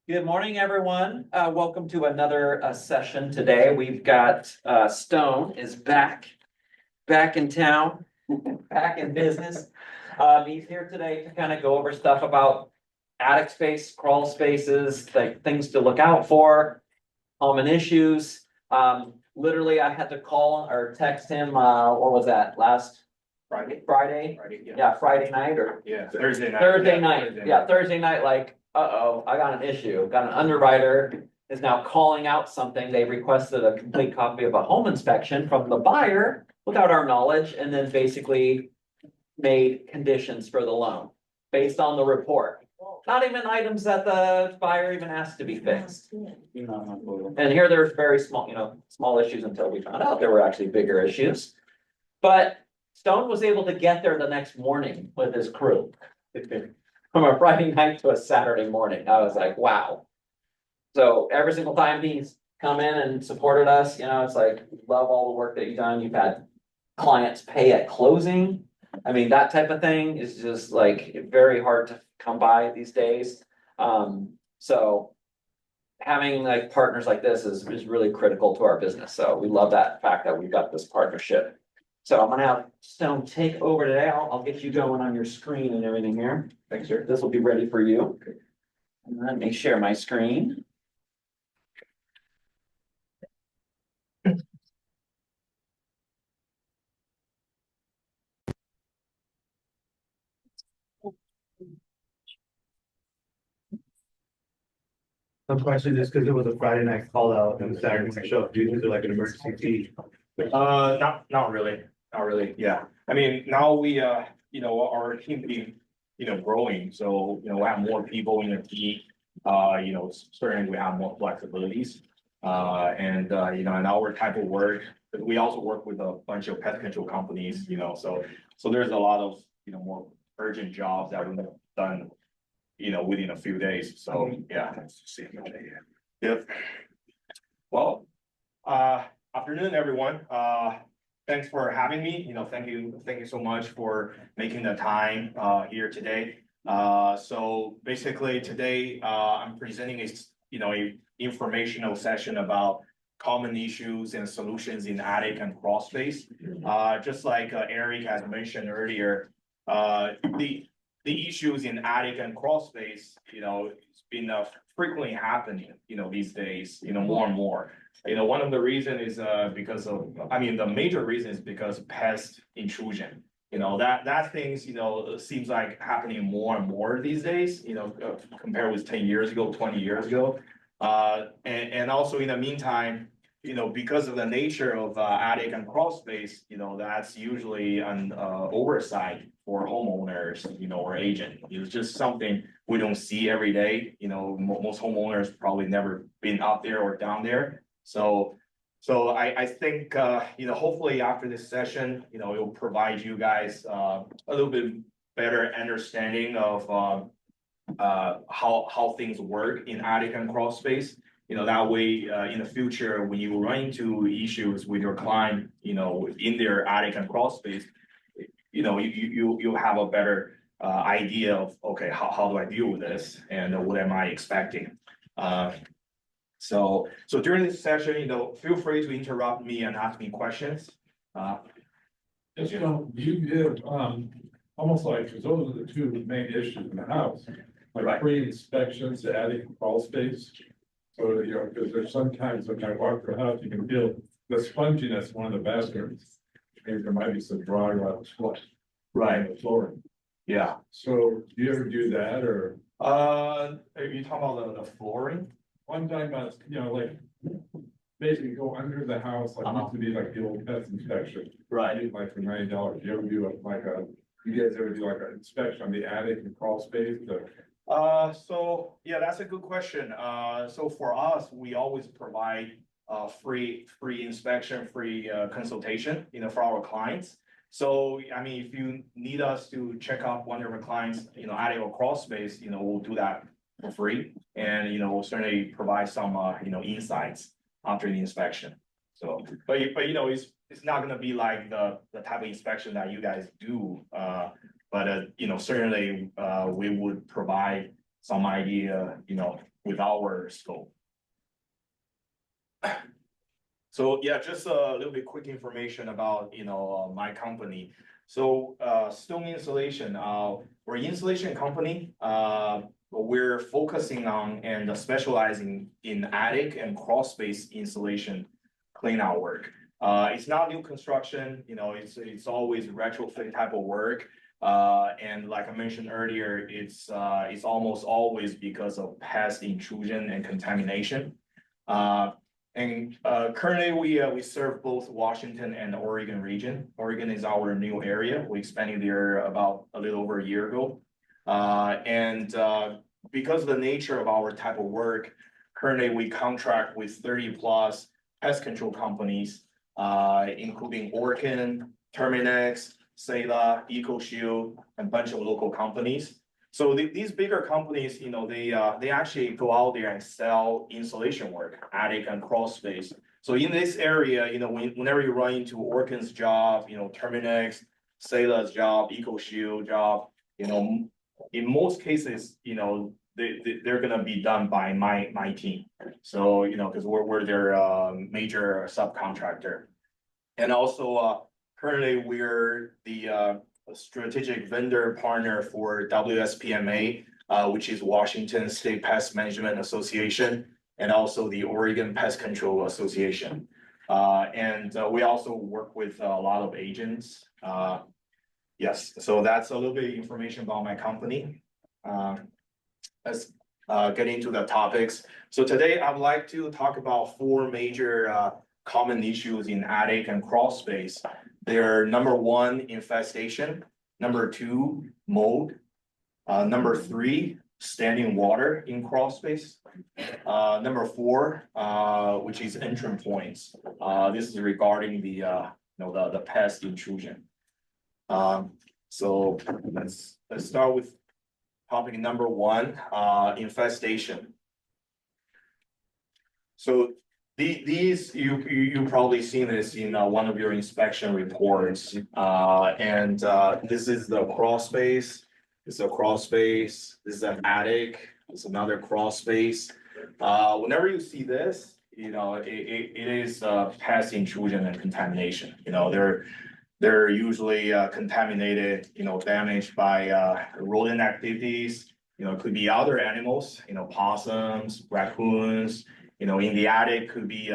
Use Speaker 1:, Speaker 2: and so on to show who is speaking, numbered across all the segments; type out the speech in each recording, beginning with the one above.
Speaker 1: Good morning, everyone. Welcome to another session today. We've got Stone is back in town, back in business. He's here today to kind of go over stuff about attic space, crawl spaces, like things to look out for, common issues. Literally, I had to call or text him. What was that? Last
Speaker 2: Friday.
Speaker 1: Friday? Yeah, Friday night or
Speaker 2: Thursday night.
Speaker 1: Thursday night. Yeah, Thursday night. Like, I got an issue. Got an underwriter is now calling out something. They requested a complete copy of a home inspection from the buyer without our knowledge, and then basically made conditions for the loan based on the report. Not even items that the buyer even asked to be fixed. And here there's very small, small issues until we found out there were actually bigger issues. But Stone was able to get there the next morning with his crew. From a Friday night to a Saturday morning. I was like, wow. So every single time he's come in and supported us, it's like, love all the work that you've done. You've had clients pay at closing. I mean, that type of thing is just like very hard to come by these days. So having like partners like this is really critical to our business. So we love that fact that we've got this partnership. So I'm gonna have Stone take over today. I'll get you going on your screen and everything here.
Speaker 2: Thanks, sir.
Speaker 1: This will be ready for you. And let me share my screen.
Speaker 3: Some question is because it was a Friday night call out and Saturday morning show, due to like an emergency fee.
Speaker 2: Not really. Yeah. I mean, now we, our team being, growing. So, we have more people in the team. Certainly we have more flexibilities. In our type of work, we also work with a bunch of pest control companies, so there's a lot of, more urgent jobs that we've done, within a few days. So, yeah. Yep. Well, afternoon, everyone. Thanks for having me. Thank you so much for making the time here today. So basically today I'm presenting a informational session about common issues and solutions in attic and crawl space. Just like Eric has mentioned earlier, the issues in attic and crawl space, it's been frequently happening, these days, more and more. One of the reasons is the major reason is because pest intrusion. That things, seems like happening more and more these days, compared with 10 years ago, 20 years ago. And also in the meantime, because of the nature of attic and crawl space, that's usually an oversight for homeowners, or agent. It's just something we don't see every day. Most homeowners probably never been out there or down there. So I think, hopefully after this session, it will provide you guys a little bit better understanding of how things work in attic and crawl space. That way, in the future, when you run into issues with your client, in their attic and crawl space, you have a better idea of, okay, how do I deal with this and what am I expecting? So during this session, feel free to interrupt me and ask me questions.
Speaker 4: Yes, do you give, almost like, because those are the two main issues in the house, like
Speaker 2: Right.
Speaker 4: pre-inspections, the attic and crawl space. So, because there's sometimes when I walk the house, you can feel the sponginess in one of the bathrooms. Maybe there might be some dry rot flush.
Speaker 2: Right.
Speaker 4: On the floor.
Speaker 2: Yeah.
Speaker 4: So do you ever do that or?
Speaker 2: Are you talking about the flooring?
Speaker 4: One time, like, basically go under the house, like, used to be like the old pest inspection.
Speaker 2: Right.
Speaker 4: Like for $90, you ever do you guys ever do like an inspection on the attic and crawl space?
Speaker 2: So yeah, that's a good question. So for us, we always provide free inspection, free consultation, for our clients. So, I mean, if you need us to check out one of our clients, attic or crawl space, we'll do that for free. And, we'll certainly provide some, insights after the inspection. So, but it's not gonna be like the type of inspection that you guys do, But, you know, certainly, we would provide some idea, you know, with our scope. So yeah, just a little bit quick information about, you know, my company. So, stone insulation, we're an insulation company. We're focusing on and specializing in attic and crawl space insulation clean out work. It's not new construction, you know, it's always retrofit type of work. And like I mentioned earlier, it's almost always because of pest intrusion and contamination. Currently we serve both Washington and the Oregon region. Oregon is our new area. We expanded there about a little over a year ago. Because of the nature of our type of work, currently we contract with 30 plus pest control companies, including Orkin, Terminix, Saela, EcoShield, and a bunch of local companies. So these bigger companies, you know, they actually go out there and sell insulation work, attic and crawl space. So in this area, you know, whenever you run into Orkin's job, you know, Terminix, Saela's job, EcoShield job, you know, in most cases, you know, they're gonna be done by my team. So, you know, because we're their major subcontractor. And also, currently we're the strategic vendor partner for WSPMA, which is Washington State Pest Management Association, and also the Oregon Pest Control Association. We also work with a lot of agents. Yes, so that's a little bit of information about my company. Let's get into the topics. So today I would like to talk about four major common issues in attic and crawl space. They're number one, infestation. Number two, mold. Number three, standing water in crawl space. Number four, which is entry points. This is regarding the pest intrusion. So let's start with topic number one, infestation. So these you probably seen this in one of your inspection reports, and this is the crawl space. This is a crawl space. This is an attic. It's another crawl space. Whenever you see this, you know it is pest intrusion and contamination. You know they're usually contaminated, you know, damaged by rodent activities. You know, it could be other animals, you know, possums, raccoons. You know, in the attic could be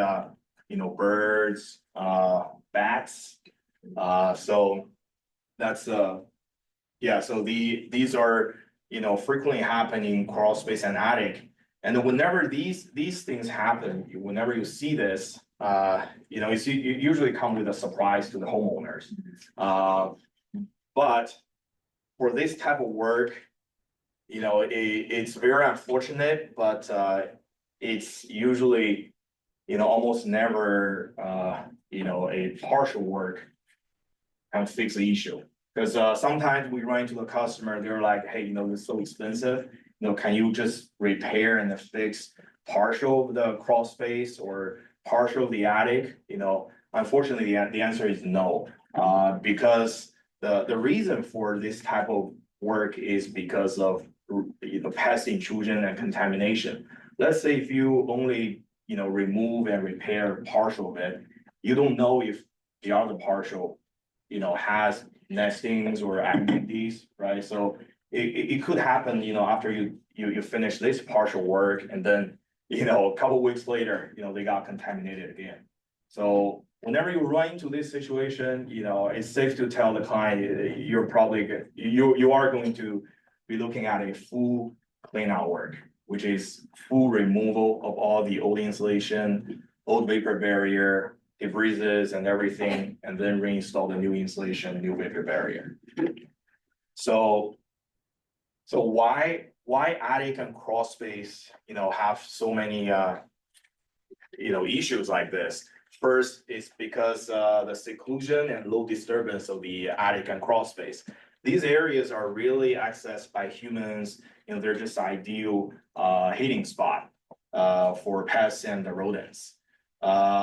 Speaker 2: you know, birds, bats. So that's yeah. So these are, you know, frequently happening in crawl space and attic. And whenever these things happen, whenever you see this, you know, you usually come with a surprise to the homeowners. But for this type of work, you know, it's very unfortunate, but it's usually, you know, almost never, you know, a partial work can fix the issue. Because sometimes we run into the customer, they're like, hey, you know, this is so expensive. You know, can you just repair and fix partial of the crawl space or partial of the attic? You know, unfortunately, the answer is no. Because the reason for this type of work is because of, you know, pest intrusion and contamination. Let's say if you only, you know, remove and repair partial of it, you don't know if the other partial, you know, has nestings or activities, right? So it could happen, you know, after you finish this partial work, and then, you know, a couple weeks later, you know, they got contaminated again. So whenever you run into this situation, you know, it's safe to tell the client you're probably you are going to be looking at a full clean out work, which is full removal of all the old insulation, old vapor barrier, debris and everything, and then reinstall the new insulation, new vapor barrier. So why attic and crawl space, you know, have so many you know, issues like this? First is because the seclusion and low disturbance of the attic and crawl space. These areas are really accessed by humans. You know, they're just ideal hitting spot for pests and the rodents.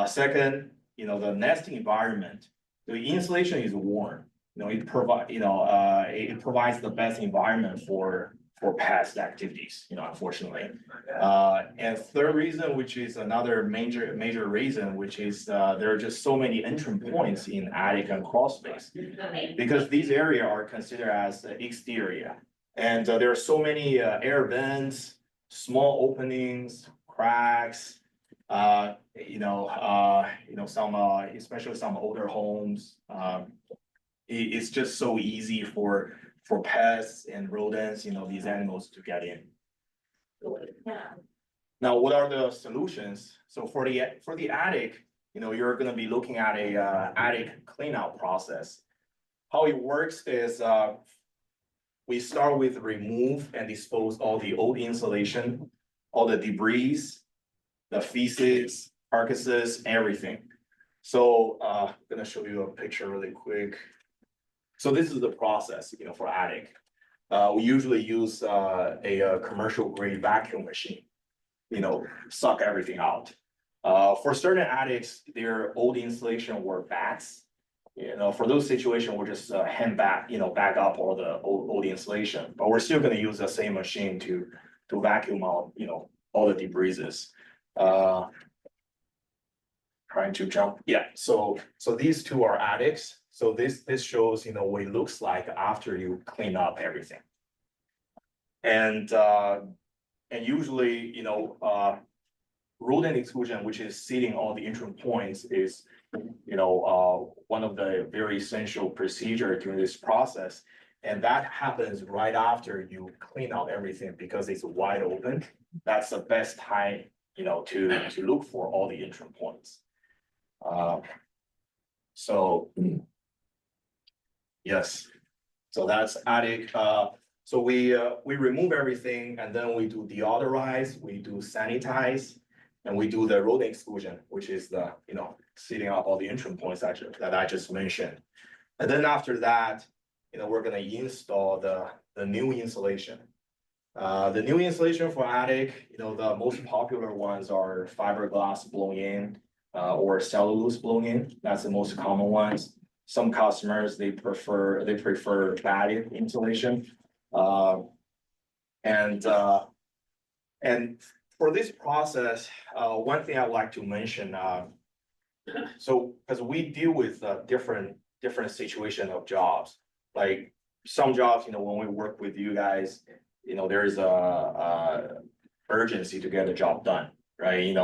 Speaker 2: Second, you know, the nesting environment, the insulation is warm. it it provides the best environment for past activities, unfortunately. And third reason, which is another major reason, which is there are just so many entry points in attic and crawl space. Because these areas are considered as exterior. And there are so many air vents, small openings, cracks. Some especially some older homes. It's just so easy for pests and rodents, these animals to get in. Now, what are the solutions? So for the attic, you're gonna be looking at a attic cleanout process. How it works is we start with remove and dispose all the old insulation, all the debris, the feces, carcasses, everything. So I'm gonna show you a picture really quick. So this is the process, for attic. We usually use a commercial grade vacuum machine, suck everything out. For certain attics, their old insulation were bats. For those situations, we'll just hand back, back up all the old insulation, but we're still gonna use the same machine to vacuum out, all the debris. Trying to jump, yeah, so these two are attics. So this shows, what it looks like after you clean up everything. And usually, rodent exclusion, which is sealing all the entry points, is one of the very essential procedure during this process. And that happens right after you clean out everything because it's wide open. That's the best time, to look for all the entry points. So yes, so that's attic. So we remove everything and then we do deodorize, we do sanitize, and we do the rodent exclusion, which is the, sealing up all the entry points that I just mentioned. And then after that, we're gonna install the new insulation. The new insulation for attic, the most popular ones are fiberglass blown-in or cellulose blown-in. That's the most common ones. Some customers, they prefer cladded insulation. And for this process, one thing I'd like to mention, so because we deal with different situation of jobs, like some jobs, when we work with you guys, there is a urgency to get the job done, right?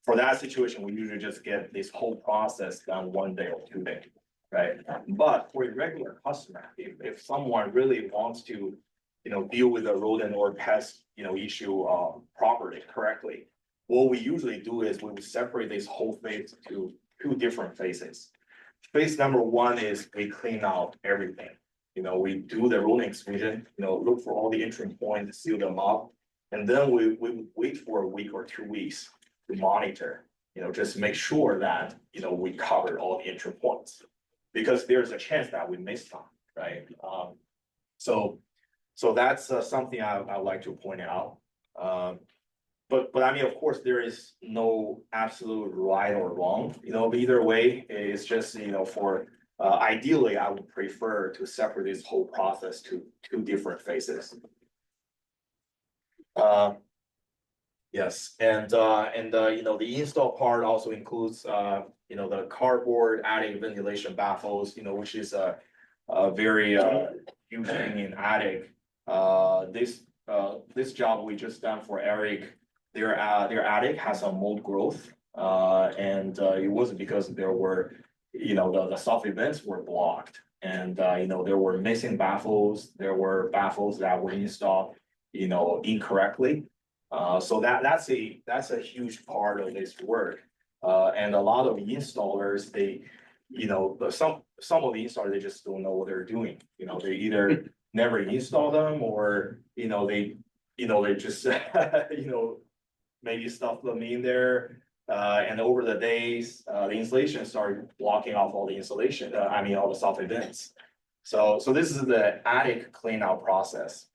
Speaker 2: For that situation, we usually just get this whole process done 1 day or 2 days, right? But for a regular customer, if someone really wants to, deal with a rodent or pest, issue properly, correctly, what we usually do is we would separate this whole phase to 2 different phases. Phase number 1 is we clean out everything. We do the rodent exclusion, look for all the entry points, seal them up, and then we wait for a week or 2 weeks to monitor, just make sure that, we covered all the entry points. Because there's a chance that we missed some, right? So that's something I'd like to point out. But I mean, of course, there is no absolute right or wrong, either way, it's just, for ideally, I would prefer to separate this whole process to 2 different phases. Yes, and the install part also includes, the cardboard attic ventilation baffles, which is a very huge thing in attic. This job we just done for Eric, their attic has a mold growth, and it wasn't because there were, the soffit vents were blocked, and there were missing baffles. There were baffles that were installed, incorrectly. So that's a huge part of this work. And a lot of installers, they, some of the installers, they just don't know what they're doing. They either never install them or, they just, maybe stuff them in there. And over the days, the insulation started blocking off all the insulation, all the soffit vents. So this is the attic clean out process.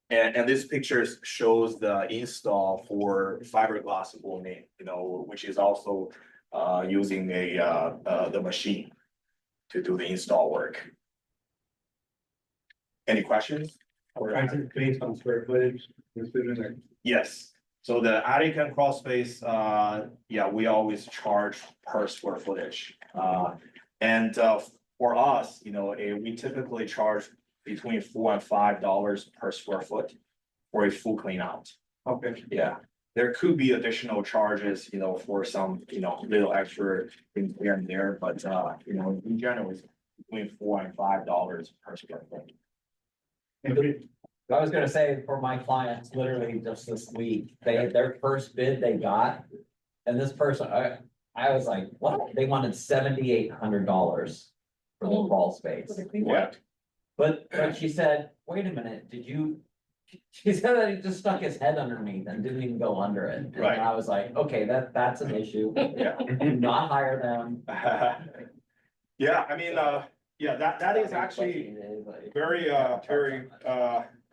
Speaker 2: And this picture shows the install for fiberglass blown-in, which is also using the machine to do the install work. Any questions?
Speaker 3: Price is based on square footage, including like.
Speaker 2: Yes, so the attic and crawl space, yeah, we always charge per square footage. And for us, we typically charge between $4 and $5 per square foot for a full clean out.
Speaker 3: Okay.
Speaker 2: Yeah, there could be additional charges, for some, little extra things here and there, but, in general, it's between $4 and $5 per square foot.
Speaker 1: I was gonna say for my clients, literally just this week, their first bid they got. And this person, I was like, what? They wanted $7,800 for the crawl space.
Speaker 2: What?
Speaker 1: But she said, wait a minute, she said that he just stuck his head underneath and didn't even go under it. And
Speaker 2: Right.
Speaker 1: I was like, okay, that's an issue.
Speaker 2: Yeah.
Speaker 1: Do not hire them.
Speaker 2: Yeah, I mean, yeah, that is actually very, very,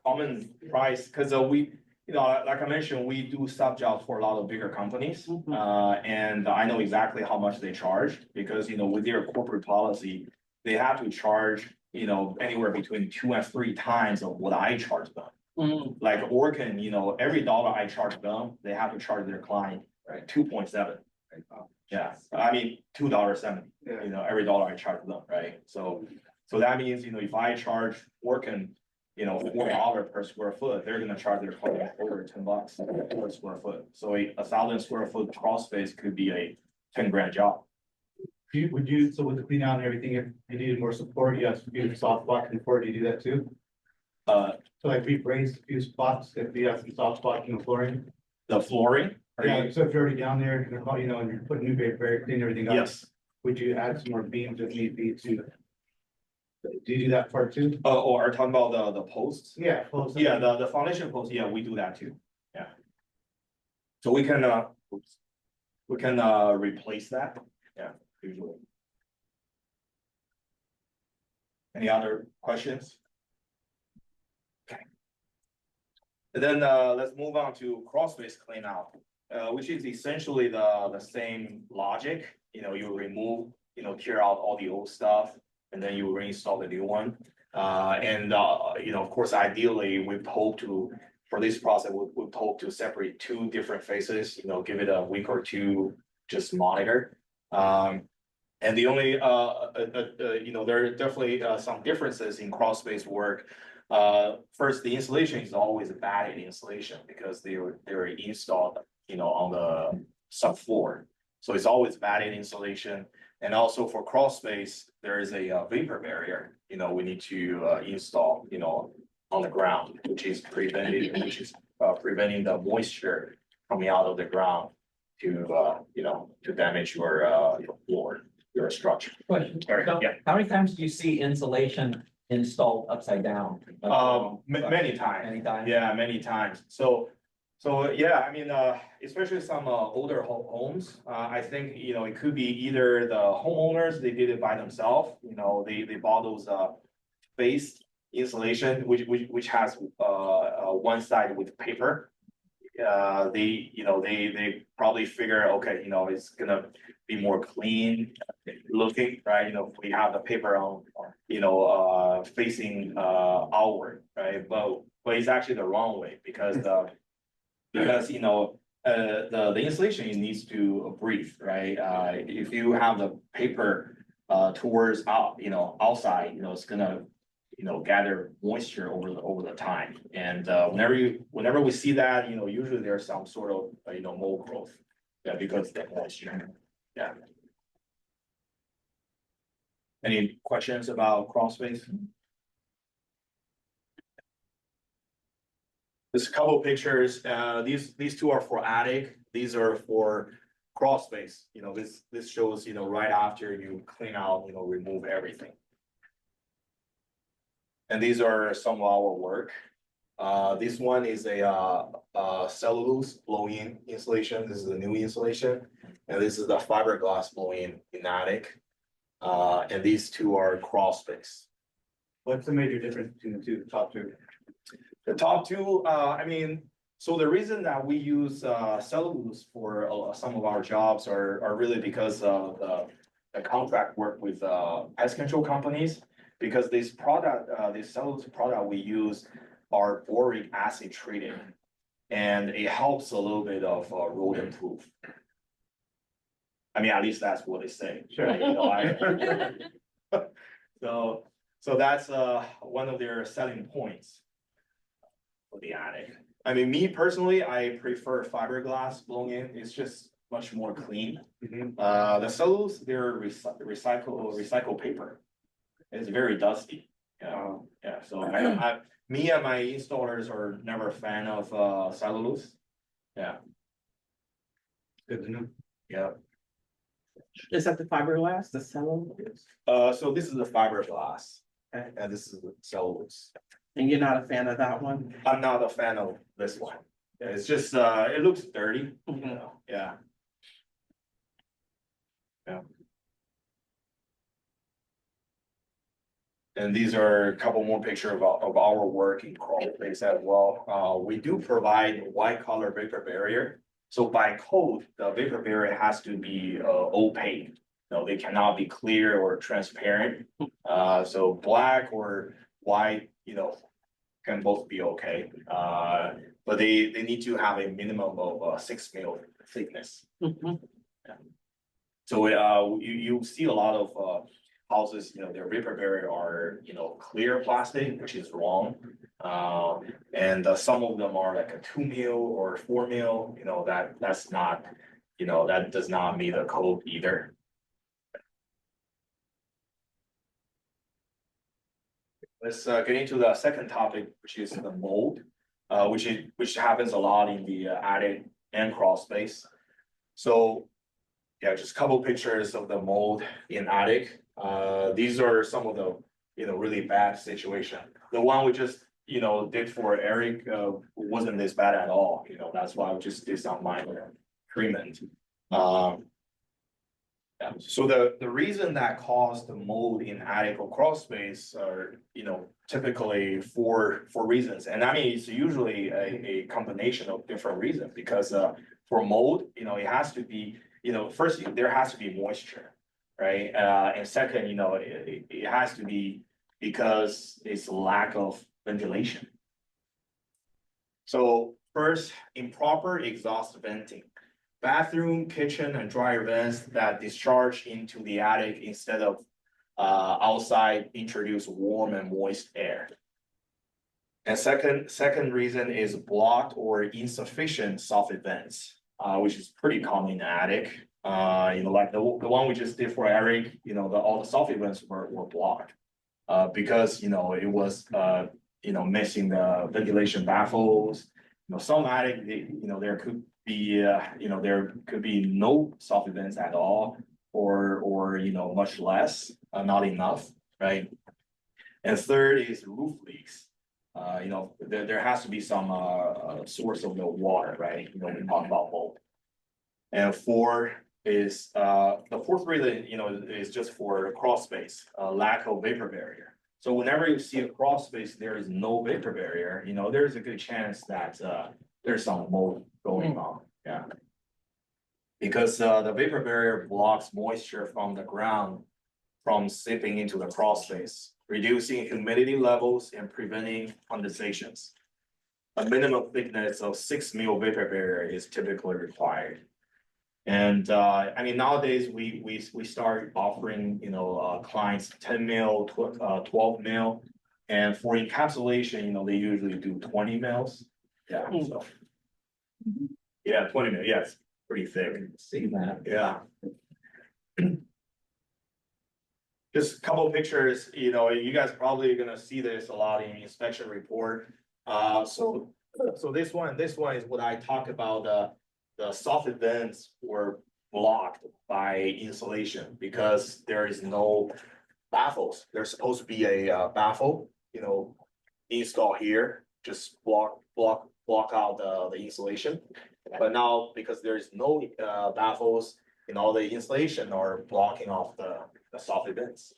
Speaker 2: common price, because we, like I mentioned, we do sub jobs for a lot of bigger companies. And I know exactly how much they charge, because, with their corporate policy, they have to charge, anywhere between 2 and 3 times of what I charge them. Like Orkin, every dollar I charge them, they have to charge their client, right, 2.7. Yeah, I mean, $2.70, every dollar I charge them, right? So that means, if I charge Orkin, $4 per square foot, they're gonna charge their client over $10 per square foot. So a 1,000 square foot crawl space could be a 10 grand job.
Speaker 3: So with the clean out and everything, if you needed more support, you have to do soft spot before, do you do that too? So like we've raised a few spots, if you have some soft spots in the flooring.
Speaker 2: The flooring?
Speaker 3: Yeah, so if you're already down there, and you're putting new paper, clean everything up.
Speaker 2: Yes.
Speaker 3: Would you add some more beams if need be to? Do you do that part too?
Speaker 2: Or are you talking about the posts?
Speaker 3: Yeah. Close.
Speaker 2: Yeah, the foundation post, yeah, we do that too, yeah. So we can, replace that, yeah, usually. Any other questions? Okay. And then, let's move on to crawl space clean out, which is essentially the same logic, you remove, clear out all the old stuff. And then you reinstall the new one. Of course, ideally, we'd hope to, for this process, we'd hope to separate 2 different phases, give it a week or 2, just monitor. And the only, there are definitely some differences in crawl space work. First, the installation is always a batted installation because they're installed, on the subfloor. So it's always batted installation. And also for crawl space, there is a vapor barrier, we need to install, on the ground, which is preventing the moisture coming out of the ground to damage your floor, your structure.
Speaker 1: Question.
Speaker 2: Sorry,
Speaker 1: So,
Speaker 2: yeah.
Speaker 1: how many times do you see insulation installed upside down?
Speaker 2: Many times.
Speaker 1: Many times?
Speaker 2: Yeah, many times. So yeah, I mean, especially some older homes, I think, it could be either the homeowners, they did it by themselves, they bought those face insulation, which has one side with paper. They probably figure, okay, it's gonna be more clean looking, right? We have the paper on, facing outward, right? But it's actually the wrong way because the insulation needs to breathe, right? If you have the paper towards outside, it's gonna gather moisture over the time. And whenever we see that, usually there's some sort of mold growth. Yeah, because of the moisture. Yeah. Any questions about crawl space? There's a couple of pictures. These 2 are for attic. These are for crawl space. This shows, right after you clean out, remove everything. And these are some of our work. This one is a cellulose blow-in installation. This is a new installation. And this is the fiberglass blow-in in attic. And these 2 are crawl space.
Speaker 3: What's the major difference between the top 2?
Speaker 2: The top 2, I mean, So the reason that we use cellulose for some of our jobs are really because of the contract work with pest control companies. Because this cellulose product we use are boric acid treated. And it helps a little bit of rodent proof. I mean, at least that's what they say.
Speaker 3: Sure.
Speaker 2: You know, so that's one of their selling points for the attic. I mean, me personally, I prefer fiberglass blown in. It's just much more clean.
Speaker 3: Mhm.
Speaker 2: The cellulose, they're recycled paper. It's very dusty. Yeah, so me and my installers are never a fan of cellulose. Yeah,
Speaker 3: Good to know.
Speaker 2: yeah.
Speaker 5: Is that the fiberglass, the cellulose?
Speaker 2: So this is the fiberglass.
Speaker 5: Okay.
Speaker 2: And this is the cellulose.
Speaker 5: And you're not a fan of that one?
Speaker 2: I'm not a fan of this one. Yeah, it's just, it looks dirty, you
Speaker 5: Mhm.
Speaker 2: know, yeah. Yeah. And these are a couple more pictures of our work in crawl space as well. We do provide white color vapor barrier. So by code, the vapor barrier has to be opaque. No, they cannot be clear or transparent. So black or white, you know, can both be okay. But they need to have a minimum of 6 mil thickness.
Speaker 5: Mhm.
Speaker 2: So you see a lot of houses, you know, their vapor barrier are, you know, clear plastic, which is wrong. And some of them are like a 2 mil or 4 mil, you know, that's not, you know, that does not meet the code either. Let's get into the second topic, which is the mold, which happens a lot in the attic and crawl space. So yeah, just a couple pictures of the mold in attic. These are some of the, you know, really bad situation. The one we just, you know, did for Eric wasn't this bad at all. You know, that's why we just did some minor treatment. Yeah, so the reason that caused the mold in attic or crawl space are, you know, typically for reasons. And I mean, it's usually a combination of different reasons because for mold, you know, it has to be, you know, first there has to be moisture, right? And second, you know, it has to be because it's lack of ventilation. So first, improper exhaust venting. Bathroom, kitchen, and dryer vents that discharge into the attic instead of outside introduce warm and moist air. And second reason is blocked or insufficient soffit vents, which is pretty common in the attic. You know, like the one we just did for Eric, you know, all the soffit vents were blocked. Because, you know, it was you know, missing the ventilation baffles. You know, some attic, you know, there could be, you know, there could be no soffit vents at all, or, you know, much less, not enough, right? And third is roof leaks. You know, there has to be some, source of the water, right? You know, we talk about mold. And four is, the fourth reason, you know, is just for crawl space, lack of vapor barrier. So whenever you see a crawl space, there is no vapor barrier, you know, there's a good chance that, there's some mold going on, yeah. Because the vapor barrier blocks moisture from the ground from seeping into the crawl space, reducing humidity levels and preventing condensations. A minimum thickness of 6 mil vapor barrier is typically required. And I mean, nowadays we start offering, you know, clients 10 mil, 12 mil. And for encapsulation, you know, they usually do 20 mils. Yeah, so. Yeah, 20 mil, yes, pretty thick.
Speaker 1: See that.
Speaker 2: Yeah. Just a couple of pictures, you know, you guys probably are gonna see this a lot in inspection report. So this one is what I talked about, the soffit vents were blocked by insulation because there is no baffles. There's supposed to be a baffle, you know, install here, just block out the insulation. But now, because there's no baffles, and all the insulation are blocking off the soffit vents.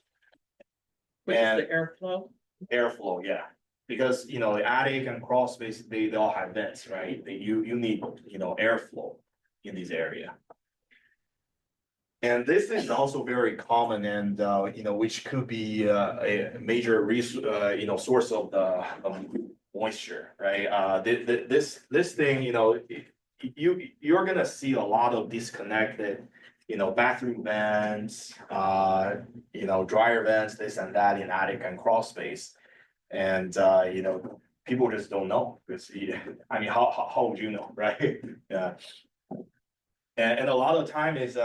Speaker 5: Which is
Speaker 2: And
Speaker 5: the airflow?
Speaker 2: airflow, yeah. because, you know, the attic and crawl space, they all have vents, right? You need, you know, airflow in this area. And this is also very common and, you know, which could be, a major you know, source of the, moisture, right? This thing, you know, you're gonna see a lot of disconnected, you know, bathroom vents, you know, dryer vents, this and that in attic and crawl space. And, you know, people just don't know, because, I mean, how would you know, right? Yeah. And a lot of time is,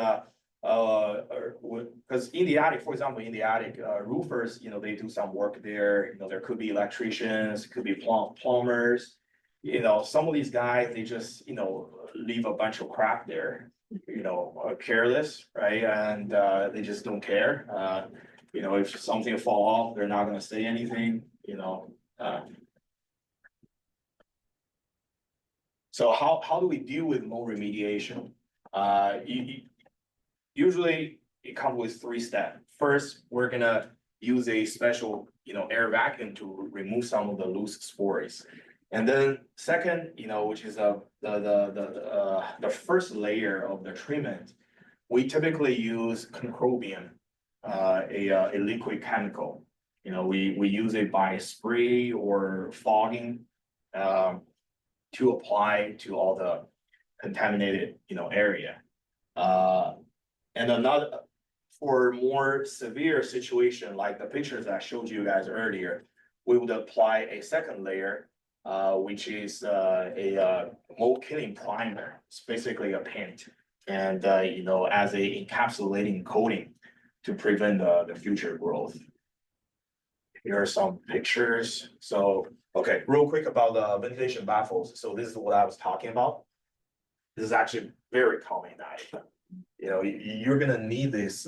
Speaker 2: because in the attic, for example, in the attic, roofers, you know, they do some work there, you know, there could be electricians, could be plumbers. You know, some of these guys, they just, you know, leave a bunch of crap there, you know, careless, right? And, they just don't care. You know, if something fall off, they're not gonna say anything, you know. So how do we deal with mold remediation? Usually it comes with 3 steps. First, we're gonna use a special, you know, air vacuum to remove some of the loose spores. And then second, you know, which is the first layer of the treatment, we typically use concrobium, a liquid chemical. You know, we use it by spray or fogging, to apply to all the contaminated, you know, area. And another, for more severe situation, like the pictures I showed you guys earlier, we would apply a second layer, which is a mold killing primer. It's basically a paint, and you know, as a encapsulating coating to prevent the future growth. Here are some pictures. So, okay, real quick about the ventilation baffles. So this is what I was talking about. This is actually very common now. You know, you're gonna need these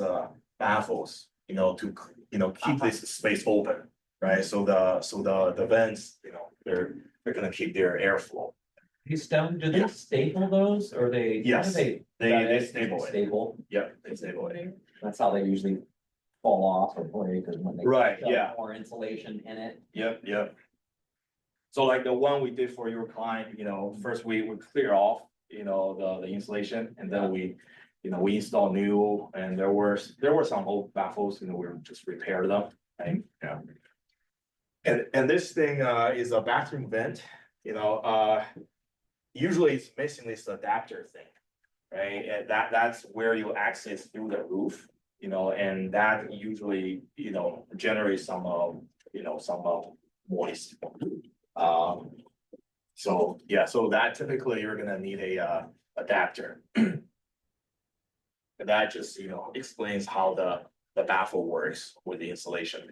Speaker 2: baffles, you know, to, you know, keep this space open, right? So the vents, you know, they're gonna keep their airflow.
Speaker 1: These stone, do they staple those or they? how do
Speaker 2: Yes, they stable it.
Speaker 1: Stable,
Speaker 2: Yep, they stable it.
Speaker 1: that's how they usually fall off or break, because when they.
Speaker 2: Right,
Speaker 1: shove
Speaker 2: yeah.
Speaker 1: More insulation in it.
Speaker 2: Yep. So like the one we did for your client, you know, first we would clear off, you know, the insulation, and then we, you know, we install new, and there were some old baffles, you know, we just repaired them, right? Yeah. And this thing is a bathroom vent, you know, usually it's missing this adapter thing, right? And that's where you access through the roof, you know, and that usually, you know, generates some, you know, some moist. So yeah, so that typically you're gonna need a adapter. And that just, you know, explains how the baffle works with the insulation.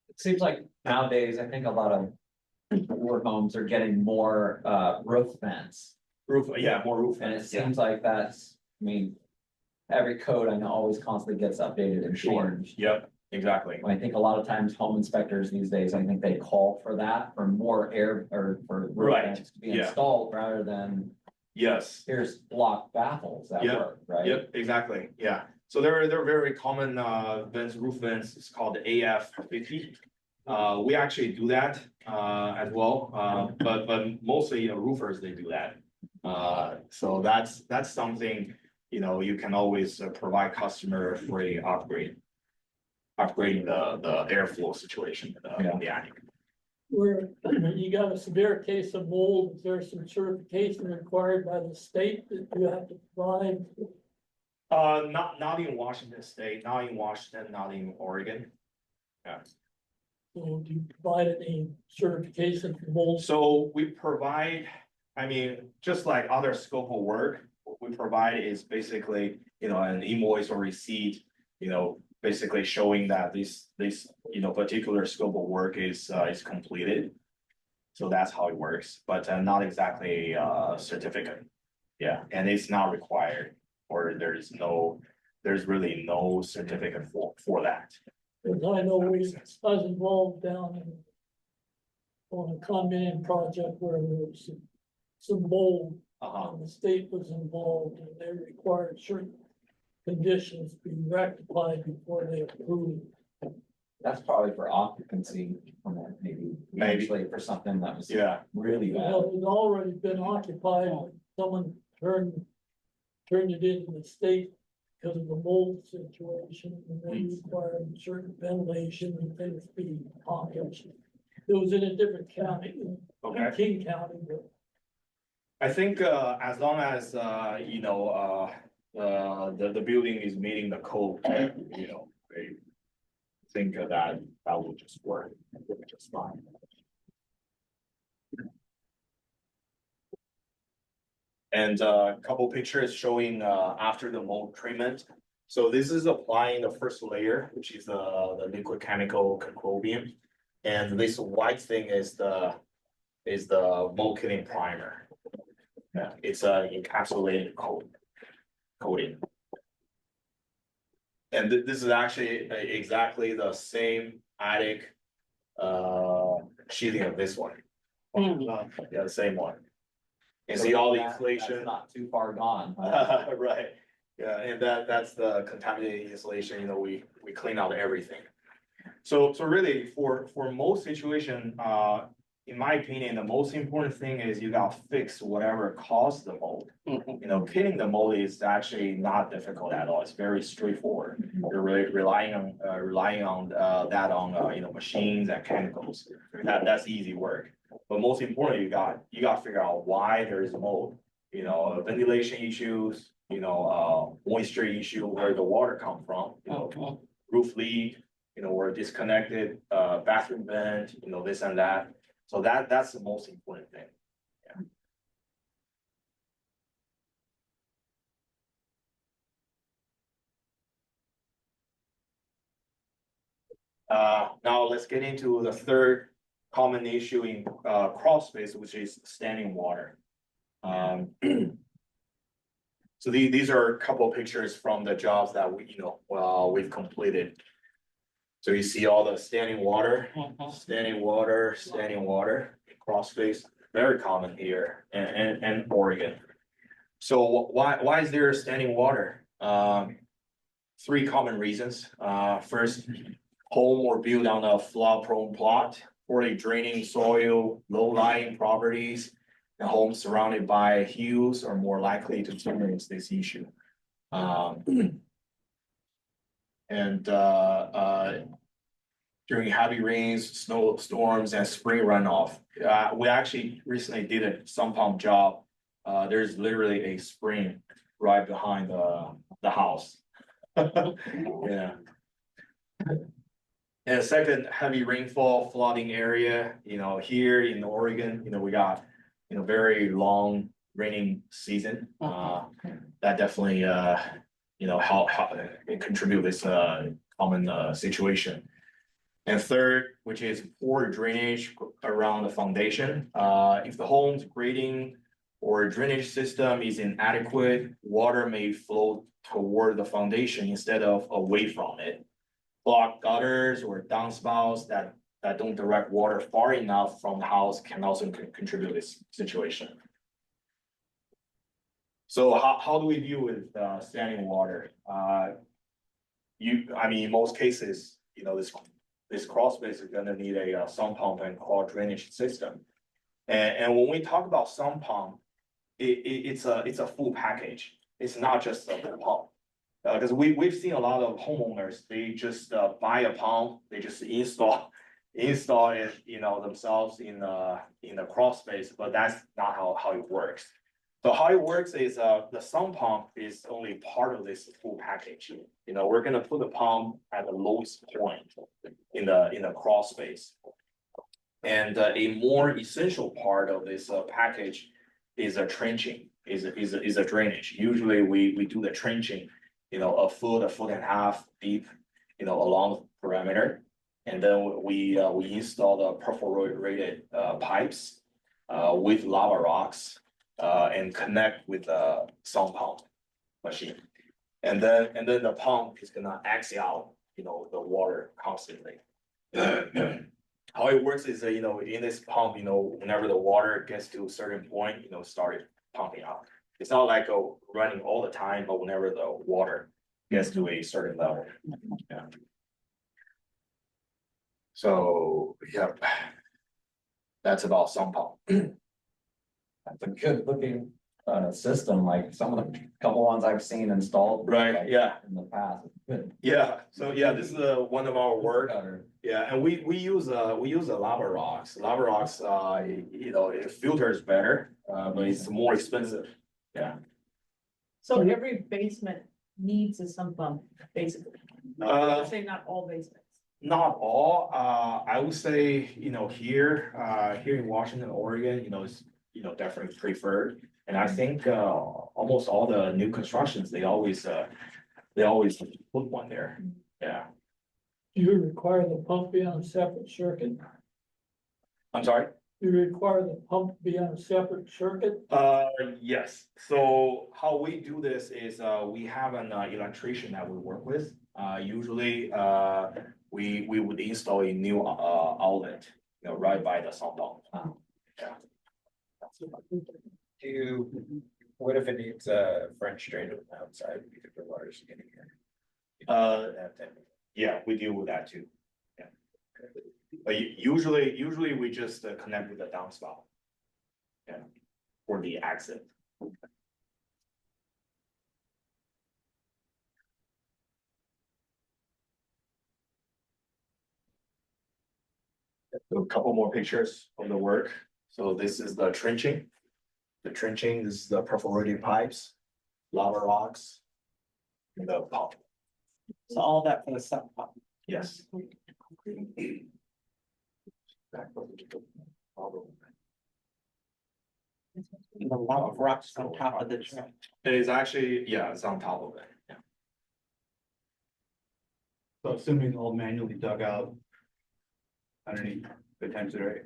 Speaker 1: It seems like nowadays, I think a lot of work homes are getting more roof vents.
Speaker 2: Roof, yeah, more roof
Speaker 1: And it
Speaker 2: vents, yeah.
Speaker 1: seems like that's, I mean, every code I know always constantly gets updated and changed.
Speaker 2: Yep, exactly.
Speaker 1: I think a lot of times home inspectors these days, I think they call for that, for more air or for roof
Speaker 2: Right,
Speaker 1: vents to be
Speaker 2: yeah.
Speaker 1: installed rather than
Speaker 2: Yes,
Speaker 1: here's block baffles that
Speaker 2: Yep,
Speaker 1: work, right?
Speaker 2: yep, exactly, yeah. So they're very common vents, roof vents, it's called the AF50. We actually do that as well, but mostly roofers, they do that. So that's something, you know, you can always provide customer for a upgrading the airflow situation in the attic.
Speaker 6: Where you got a severe case of mold, is there some certification required by the state that you have to provide?
Speaker 2: Not in Washington State, not in Washington, not in Oregon.
Speaker 6: So do you provide any certification for mold?
Speaker 2: So we provide, I mean, just like other scope of work, what we provide is basically, you know, an invoice or receipt, you know, basically showing that this, you know, particular scope of work is completed. So that's how it works, but not exactly a certificate. Yeah, and it's not required, or there's really no certificate for that.
Speaker 6: Because I know
Speaker 2: That
Speaker 6: I
Speaker 2: makes sense.
Speaker 6: was involved down in on a condominium project where there was some mold, and the state was involved, and they required certain conditions be rectified before they approved
Speaker 1: That's probably for occupancy, maybe eventually for something that was
Speaker 2: Yeah,
Speaker 1: really bad.
Speaker 6: Well, it's already been occupied, someone turned it into the state because of the mold situation, and they required certain ventilation and things be accomplished. It was in a different county,
Speaker 2: okay.
Speaker 6: King County, but
Speaker 2: I think, as long as, you know, the building is meeting the code, you know, I think that will just work just fine. And a couple pictures showing, after the mold treatment. So this is applying the first layer, which is the liquid chemical concrobium. And this white thing is the mold killing primer. Yeah, it's a encapsulated coating. And this is actually exactly the same attic sheathing of this one. Yeah, the same one. And see all the
Speaker 1: That's
Speaker 2: insulation.
Speaker 1: not too far gone.
Speaker 2: Right, yeah, and that's the contaminated insulation, you know, we clean out everything. So really, for most situation, in my opinion, the most important thing is you gotta fix whatever caused the mold. You know, killing the mold is actually not difficult at all, it's very straightforward. You're really relying on that on, you know, machines and chemicals, that's easy work. But most importantly, you gotta figure out why there is mold, you know, ventilation issues, you know, moisture issue, where the water come from, you know, roof leak, you know, or disconnected, bathroom vent, you know, this and that. So that's the most important thing. Now let's get into the third common issue in crawl space, which is standing water. So these are a couple of pictures from the jobs that we, you know, we've completed. So you see all the standing water, crawl space, very common here and Oregon. So why is there standing water? Three common reasons. First, home or built on a flood-prone plot, poorly draining soil, low-lying properties. The homes surrounded by hills are more likely to experience this issue. During heavy rains, snowstorms, and spring runoff, we actually recently did a sump pump job. There's literally a spring right behind the house. Yeah. And second, heavy rainfall flooding area, you know, here in Oregon, you know, we got, you know, very long raining season. That definitely, you know, help contribute this common situation. And third, which is poor drainage around the foundation. If the home's grading or drainage system is inadequate, water may flow toward the foundation instead of away from it. Blocked gutters or downspouts that don't direct water far enough from the house can also contribute to this situation. So how do we deal with standing water? I mean, in most cases, you know, this crawl space is gonna need a sump pump and crawl drainage system. And when we talk about sump pump, it's a full package. It's not just a pump. Because we've seen a lot of homeowners, they just buy a pump, they just install it, you know, themselves in the crawl space, but that's not how it works. So how it works is the sump pump is only part of this full package. You know, we're gonna put the pump at the lowest point in the crawl space. And a more essential part of this package is a trenching, is a drainage. Usually we do the trenching, you know, a foot and a half deep, you know, along the perimeter. And then we install the perforated pipes with lava rocks and connect with the sump pump machine. And then the pump is gonna axe out, you know, the water constantly. How it works is that, you know, in this pump, you know, whenever the water gets to a certain point, you know, start pumping out. It's not like running all the time, but whenever the water gets to a certain level. Yeah. So, yeah. That's about sump pump.
Speaker 1: That's a good looking system, like some of the couple ones I've seen installed.
Speaker 2: Right,
Speaker 1: like,
Speaker 2: yeah.
Speaker 1: In the past. Good.
Speaker 2: Yeah, so yeah, this is one of our work.
Speaker 1: Cutter.
Speaker 2: Yeah, and we use a lava rocks. Lava rocks, you know, it filters better, but it's more expensive. Yeah.
Speaker 5: So every basement needs a sump pump, basically.
Speaker 2: Uh,
Speaker 5: Say not all basements.
Speaker 2: Not all, I would say, you know, here in Washington, Oregon, you know, it's, you know, definitely preferred. And I think, almost all the new constructions, they always put one there, yeah.
Speaker 6: Do you require the pump be on a separate circuit?
Speaker 2: I'm sorry?
Speaker 6: Do you require the pump to be on a separate circuit?
Speaker 2: Yes, so how we do this is, we have an electrician that we work with. Usually, we would install a new, outlet, you know, right by the sump pump.
Speaker 7: What if it needs a French drain on the outside because the water's getting here?
Speaker 2: Yeah, we deal with that too. Yeah. But usually we just connect with the downspout. Yeah, for the exit. So a couple more pictures of the work. So this is the trenching. The trenching is the perforated pipes, lava rocks. And the pump,
Speaker 5: So all that for the sump pump.
Speaker 2: yes.
Speaker 5: The lava rocks on top of the trench.
Speaker 2: It is actually, yeah, it's on top of it, yeah.
Speaker 3: So assuming all manually dug out. Underneath the times right,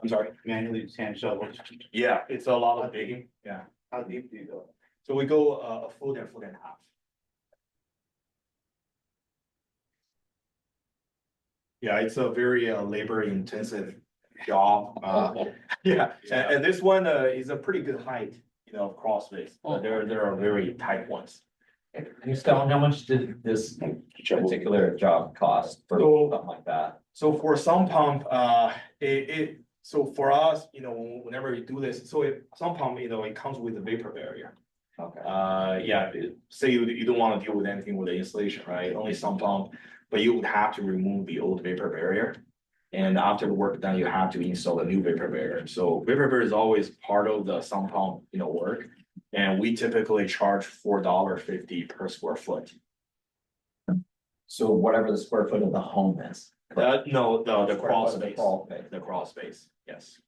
Speaker 2: I'm sorry.
Speaker 3: manually just hand shovels.
Speaker 2: Yeah, it's a lot of digging, yeah.
Speaker 3: How deep do you go?
Speaker 2: So we go a foot and a half. Yeah, it's a very labor intensive job. Yeah, and this one is a pretty good height, you know, crawl space. There are very tight ones.
Speaker 1: Can you tell how much did this particular job cost for
Speaker 2: So-
Speaker 1: something like that?
Speaker 2: So for sump pump, so for us, you know, whenever we do this, sump pump, you know, it comes with a vapor barrier.
Speaker 1: Okay.
Speaker 2: Yeah, say you don't wanna deal with anything with the installation, right? Only sump pump, but you would have to remove the old vapor barrier. And after the work done, you have to install a new vapor barrier. So vapor barrier is always part of the sump pump, you know, work. And we typically charge $4.50 per square foot.
Speaker 1: So whatever the square foot of the home is.
Speaker 2: No, the
Speaker 1: Square
Speaker 2: crawl
Speaker 1: foot of the
Speaker 2: space,
Speaker 1: crawl space.
Speaker 2: the crawl space, yes.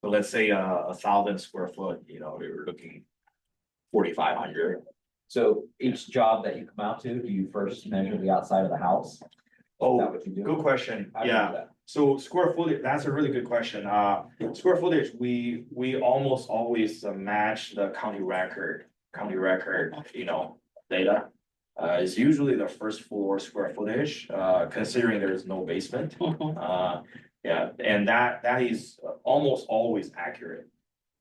Speaker 2: So let's say 1,000 square foot, you know, we were looking 4,500.
Speaker 1: So each job that you come out to, do you first measure the outside of the house? Is that
Speaker 2: Oh,
Speaker 1: what you do?
Speaker 2: good question,
Speaker 1: How do you do
Speaker 2: yeah.
Speaker 1: that?
Speaker 2: So square footage, that's a really good question. Square footage, we almost always match the county record, you know, data. It's usually the first floor square footage, considering there is no basement. Yeah, and that is almost always accurate.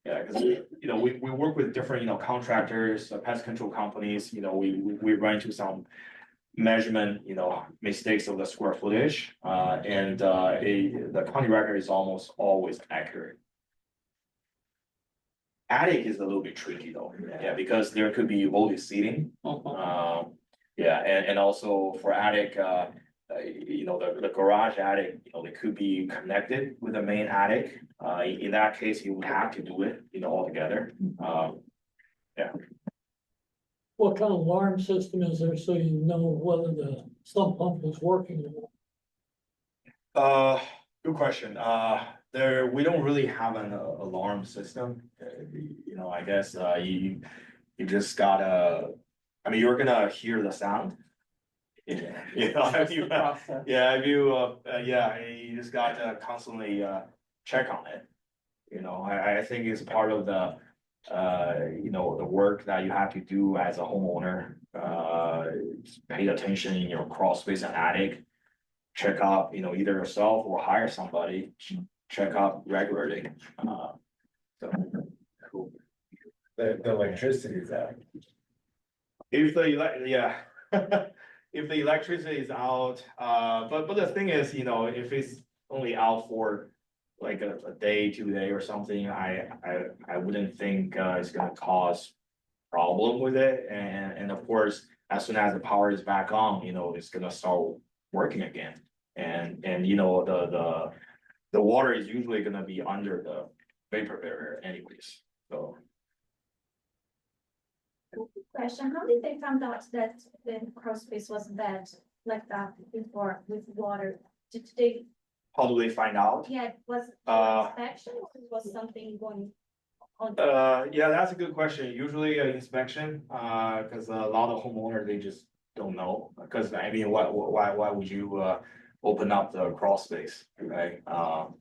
Speaker 2: Yeah, because you know, we work with different, you know, contractors, pest control companies, you know, we run into some measurement, you know, mistakes of the square footage, and the county record is almost always accurate. Attic is a little bit tricky though, yeah, because there could be voltage seating. Yeah, and also for attic, you know, the garage attic, you know, they could be connected with the main attic. In that case, you would have to do it, you know, all together.
Speaker 6: What kind of alarm system is there so you know whether the sump pump is working or not?
Speaker 2: Good question. We don't really have an alarm system. You know, I guess, you just gotta, I mean, you're gonna hear the sound. Yeah, you know, if you,
Speaker 5: Process.
Speaker 2: yeah, if you, yeah, you just got to constantly, check on it. You know, I think it's part of the, you know, the work that you have to do as a homeowner. Pay attention in your crawl space and attic. Check up, you know, either yourself or hire somebody, check up regularly. So, cool.
Speaker 7: The electricity is out.
Speaker 2: If the, yeah. if the electricity is out, but the thing is, you know, if it's only out for like a day, 2 day or something, I wouldn't think, it's gonna cause problem with it, and of course, as soon as the power is back on, you know, it's gonna start working again. And you know, the water is usually gonna be under the vapor barrier anyways, so.
Speaker 8: Question, how did they find out that the crawl space was bad like that before with water? Did they,
Speaker 2: How do they find out?
Speaker 8: yeah, was it
Speaker 2: Uh,
Speaker 8: inspection or was something going on?
Speaker 2: Yeah, that's a good question. Usually an inspection, cause a lot of homeowners, they just don't know. Cause I mean, why would you, open up the crawl space, right?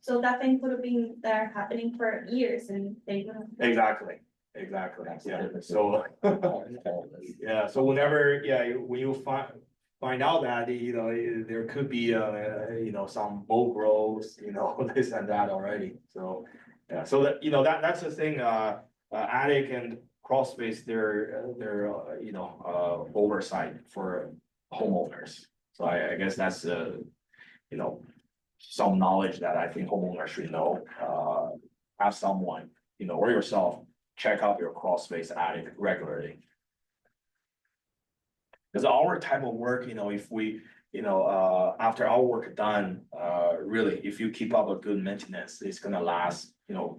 Speaker 8: So that thing could have been there happening for years and they wouldn't.
Speaker 2: Exactly, yeah, so. Yeah, so whenever, when you find out that, you know, there could be, you know, some mold growth, you know, this and that already, so. Yeah, so that, you know, that's the thing, attic and crawl space, they're, you know, oversight for homeowners. So I guess that's, you know, some knowledge that I think homeowners should know, have someone, you know, or yourself, check out your crawl space attic regularly. Because our type of work, you know, if we, you know, after our work done, really, if you keep up a good maintenance, it's gonna last, you know,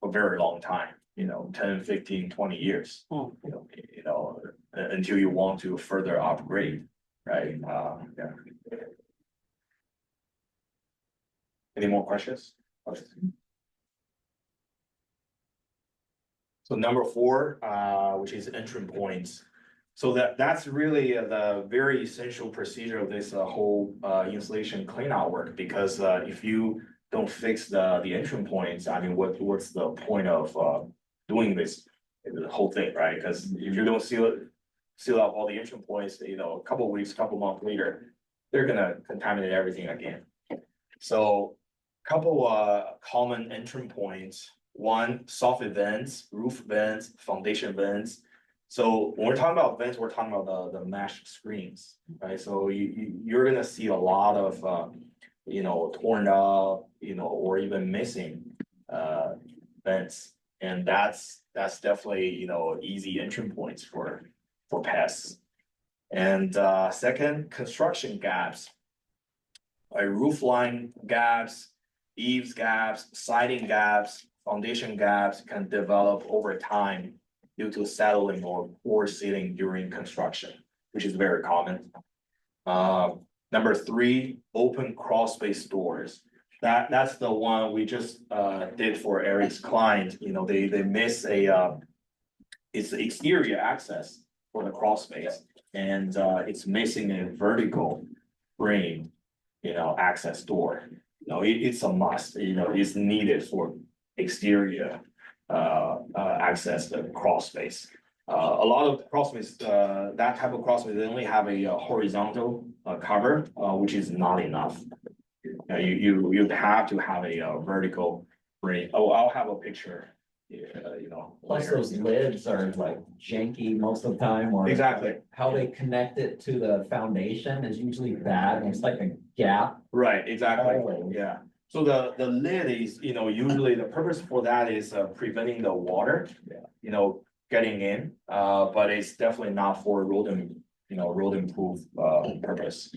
Speaker 2: a very long time, you know, 10, 15, 20 years. You know, until you want to further upgrade, right? Yeah. Any more questions? So number 4, which is entry points. So that's really the very essential procedure of this whole installation clean out work, because if you don't fix the entry points, I mean, what's the point of doing this, the whole thing, right? Because if you don't seal out all the entry points, you know, a couple of weeks, couple months later, they're gonna contaminate everything again. So couple common entry points. One, soffit vents, roof vents, foundation vents. So when we're talking about vents, we're talking about the mesh screens, right? So you're gonna see a lot of, you know, torn up, you know, or even missing vents. And that's definitely, you know, easy entry points for pests. And second, construction gaps. Roof line gaps, eaves gaps, siding gaps, foundation gaps can develop over time due to settling or poor sealing during construction, which is very common. Number 3, open crawl space doors. That's the one we just did for Eric's client. You know, they miss it's the exterior access for the crawl space, and it's missing a vertical frame, you know, access door. You know, it's a must, you know, it's needed for exterior access the crawl space. A lot of crawl space, that type of crawl space, they only have a horizontal cover, which is not enough. You'd have to have a vertical frame. Oh, I'll have a picture. You know.
Speaker 1: Plus
Speaker 2: later.
Speaker 1: those lids are like janky most of the time, or.
Speaker 2: Exactly.
Speaker 1: How they connect it to the foundation is usually bad, and it's like a gap.
Speaker 2: Right, exactly,
Speaker 1: Always.
Speaker 2: yeah. So the lid is, you know, usually the purpose for that is preventing the water, you know, getting in. But it's definitely not for rodent, you know, rodent proof purpose.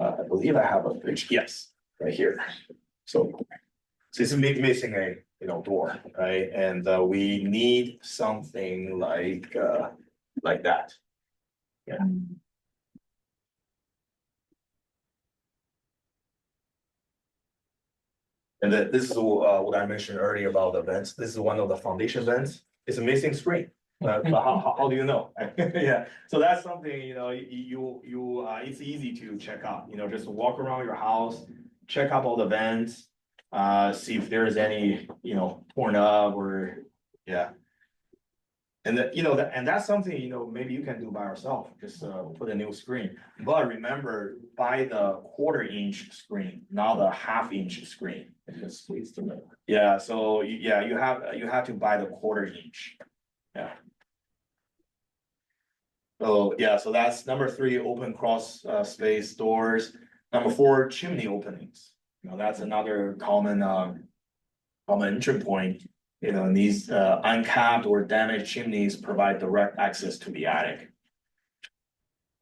Speaker 2: I believe I have a picture, yes, right here. So it's missing a, you know, door, right? And we need something like that. Yeah. And then this is what I mentioned earlier about the vents. This is one of the foundation vents. It's a missing screen. But how do you know? Yeah, so that's something, you know, it's easy to check out, you know, just walk around your house, check out all the vents, see if there's any, you know, torn up or, yeah. And that, you know, and that's something, you know, maybe you can do by yourself, just put a new screen. But remember, buy the 1/4-inch screen, not the 1/2-inch screen. Yeah, so yeah, you have to buy the 1/4-inch. Yeah. Oh, yeah, so that's number 3, open cross space doors. Number 4, chimney openings. You know, that's another common entry point. You know, and these uncapped or damaged chimneys provide direct access to the attic.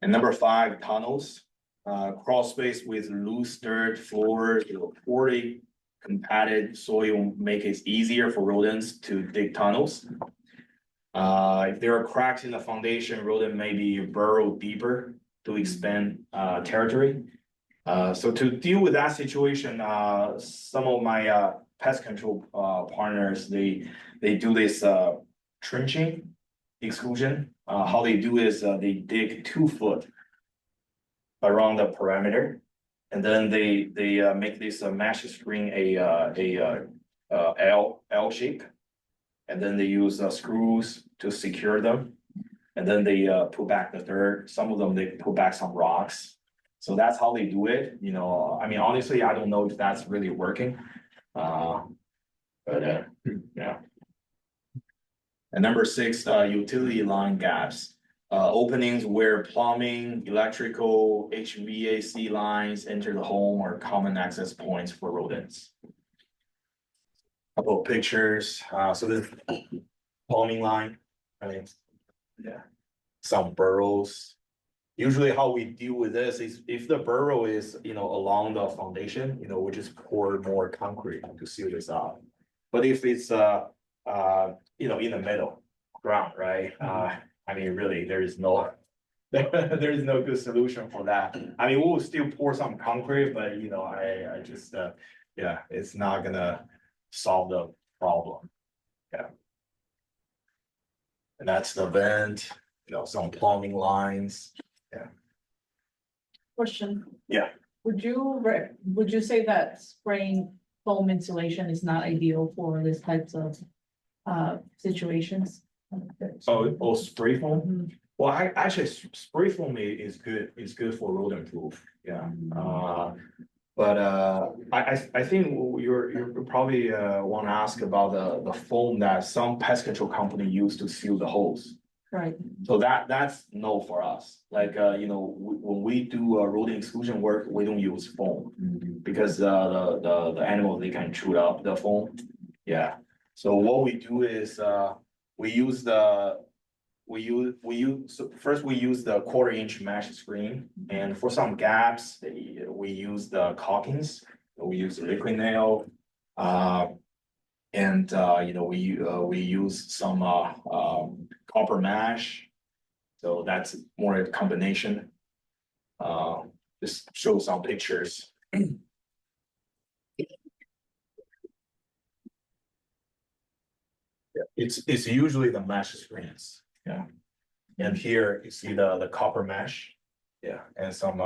Speaker 2: And number 5, tunnels. Crawl space with loose dirt floors, poorly compacted soil make it easier for rodents to dig tunnels. If there are cracks in the foundation, rodent may be burrow deeper to expand territory. So to deal with that situation, some of my pest control partners, they do this trenching exclusion. How they do is they dig 2 foot around the perimeter, and then they make this mesh screen a L shape, and then they use screws to secure them, and then they put back the dirt. Some of them they put back some rocks. So that's how they do it. You know, I mean, honestly, I don't know if that's really working. But yeah. And number 6, utility line gaps. Openings where plumbing, electrical, HVAC lines enter the home are common access points for rodents. Couple of pictures, so this plumbing line, I mean, yeah, some burrows. Usually how we deal with this is if the burrow is, you know, along the foundation, you know, we just pour more concrete to seal this up. But if it's, you know, in the middle ground, right? I mean, really, there is no good solution for that. I mean, we'll still pour some concrete, but you know, I just, yeah, it's not gonna solve the problem. Yeah. And that's the vent, you know, some plumbing lines.
Speaker 5: Question.
Speaker 2: Yeah.
Speaker 5: Would you say that spraying foam insulation is not ideal for this types of situations?
Speaker 2: Oh, spray foam?
Speaker 5: Mhm.
Speaker 2: Well, actually, spray foam is good for rodent proof, yeah. But I think you're probably wanna ask about the foam that some pest control company use to seal the holes.
Speaker 5: Right,
Speaker 2: So that's no for us. Like, you know, when we do rodent exclusion work, we don't use foam. Because the animals, they can chew up the foam. Yeah, so what we do is we use so first we use the 1/4-inch mesh screen, and for some gaps, we use the caulkings. We use liquid nail. And you know, we use some copper mesh. So that's more a combination. Just show some pictures. Yeah, it's usually the mesh screens, yeah. And here you see the copper mesh, yeah, and some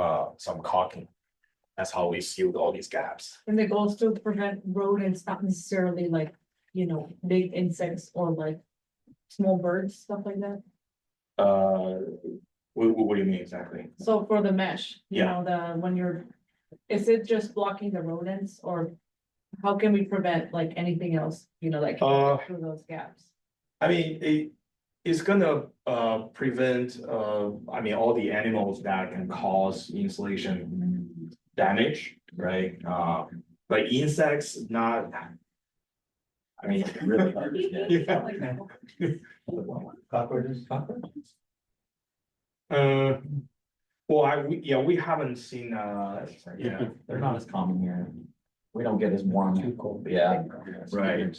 Speaker 2: caulking. That's how we sealed all these gaps.
Speaker 5: and the goal is to prevent rodents, not necessarily like, you know, big insects or like small birds, stuff like that.
Speaker 2: What do you mean exactly?
Speaker 5: So for the mesh, you
Speaker 2: Yeah.
Speaker 5: know, is it just blocking the rodents or how can we prevent like anything else, you know, like through those gaps?
Speaker 2: I mean, it's gonna prevent I mean, all the animals that can cause insulation damage, right? But insects, not. I mean, really hard to get.
Speaker 3: Cockroaches?
Speaker 2: Well, we haven't seen, yeah,
Speaker 1: They're not as common here. We don't get as warm. Too cold. Yeah.
Speaker 2: right, yeah.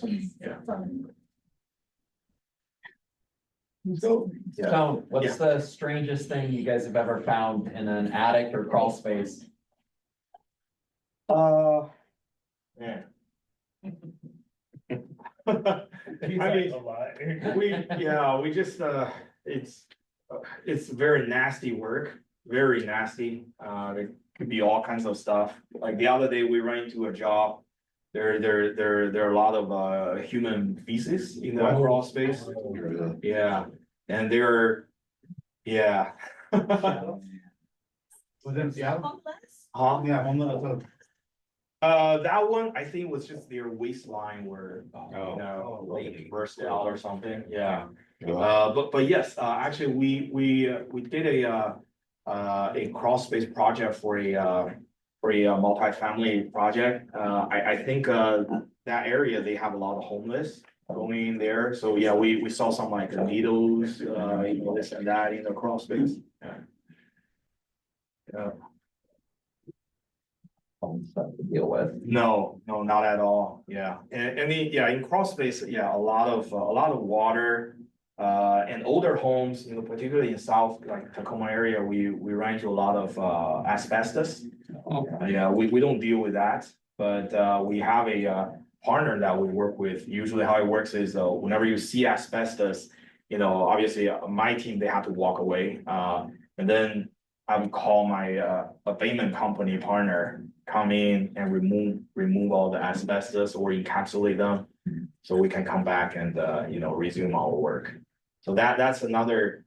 Speaker 1: So,
Speaker 2: Yeah.
Speaker 1: so what's the strangest thing you guys have ever found in an attic or crawl space?
Speaker 2: Man. I mean, we just, it's very nasty work, very nasty. There could be all kinds of stuff. Like the other day, we ran into a job. There are a lot of human feces in the crawl space. Yeah, and yeah.
Speaker 3: Was it in Seattle?
Speaker 8: Homeless?
Speaker 2: Huh?
Speaker 3: Yeah, homeless.
Speaker 2: That one, I think was just their waistline where, you know, like it burst out or something, yeah. But yes, actually, we did a crawl space project for a multifamily project. I think, that area, they have a lot of homeless going in there. So yeah, we saw some like needles, this and that in the crawl space. Yeah. Yeah.
Speaker 1: Stuff to deal with.
Speaker 2: No, not at all. Yeah, in crawl space, yeah, a lot of water. And older homes, particularly in South, like Tacoma area, we run into a lot of asbestos. Yeah, we don't deal with that, but we have a partner that we work with. Usually how it works is whenever you see asbestos, obviously my team, they have to walk away. And then I would call my abatement company partner, come in and remove all the asbestos or encapsulate them. So we can come back and resume our work. So that's another,